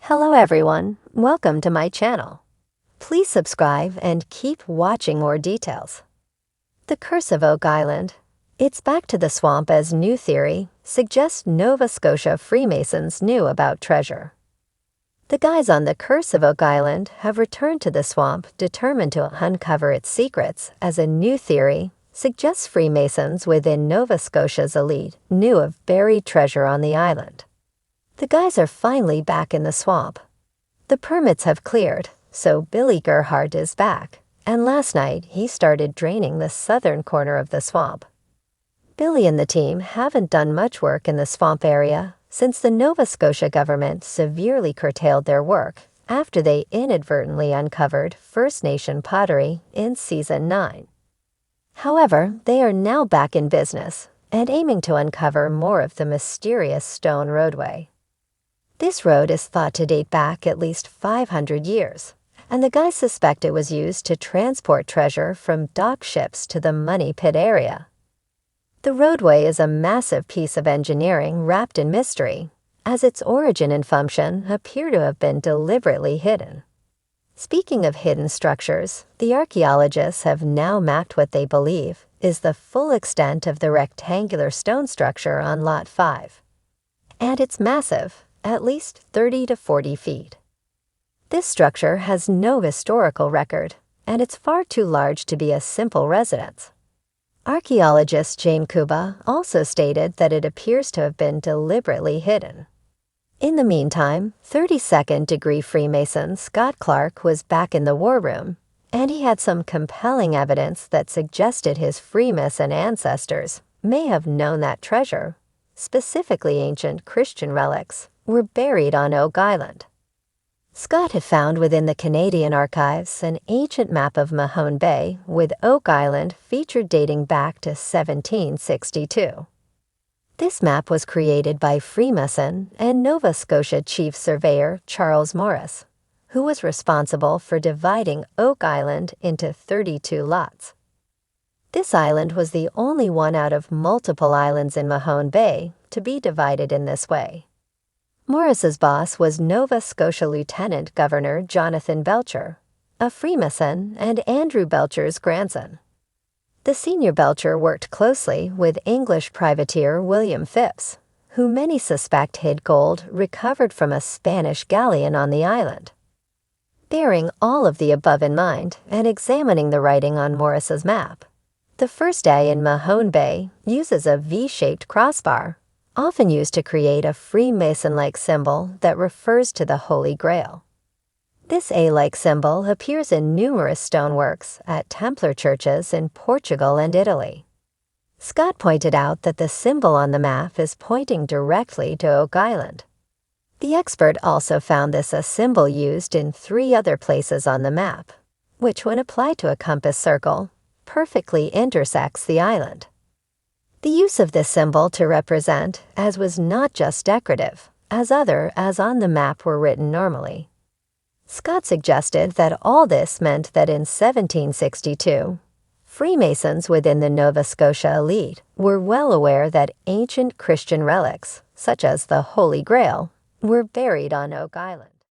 Hello everyone, welcome to my channel. Please subscribe and keep watching more details. The Curse of Oak Island. It's back to the swamp as new theory suggests Nova Scotia Freemasons knew about treasure. The guys on the Curse of Oak Island have returned to the swamp determined to uncover its secrets as a new theory suggests Freemasons within Nova Scotia's elite knew of buried treasure on the island. The guys are finally back in the swamp. The permits have cleared, so Billy Gerhardt is back, and last night he started draining the southern corner of the swamp. Billy and the team haven't done much work in the swamp area since the Nova Scotia government severely curtailed their work after they inadvertently uncovered First Nation pottery in Season 9. However, they are now back in business and aiming to uncover more of the mysterious stone roadway. This road is thought to date back at least 500 years, and the guys suspect it was used to transport treasure from dock ships to the Money Pit area. The roadway is a massive piece of engineering wrapped in mystery, as its origin and function appear to have been deliberately hidden. Speaking of hidden structures, the archaeologists have now mapped what they believe is the full extent of the rectangular stone structure on Lot 5. And it's massive, at least 30 to 40 feet. This structure has no historical record, and it's far too large to be a simple residence. Archaeologist Jane Kuba also stated that it appears to have been deliberately hidden. In the meantime, 32nd degree Freemason Scott Clark was back in the war room, and he had some compelling evidence that suggested his Freemason ancestors may have known that treasure, specifically ancient Christian relics, were buried on Oak Island. Scott had found within the Canadian archives an ancient map of Mahone Bay with Oak Island featured dating back to 1762. This map was created by Freemason and Nova Scotia Chief Surveyor Charles Morris, who was responsible for dividing Oak Island into 32 lots. This island was the only one out of multiple islands in Mahone Bay to be divided in this way. Morris's boss was Nova Scotia Lieutenant Governor Jonathan Belcher, a Freemason and Andrew Belcher's grandson. The senior Belcher worked closely with English privateer William Phipps, who many suspect hid gold recovered from a Spanish galleon on the island. Bearing all of the above in mind and examining the writing on Morris's map, the first A in Mahone Bay uses a V-shaped crossbar, often used to create a Freemason-like symbol that refers to the Holy Grail. This A-like symbol appears in numerous stoneworks at Templar churches in Portugal and Italy. Scott pointed out that the symbol on the map is pointing directly to Oak Island. The expert also found this a symbol used in 3 other places on the map, which when applied to a compass circle, perfectly intersects the island. The use of this symbol to represent as was not just decorative, as on the map were written normally. Scott suggested that all this meant that in 1762, Freemasons within the Nova Scotia elite were well aware that ancient Christian relics, such as the Holy Grail, were buried on Oak Island.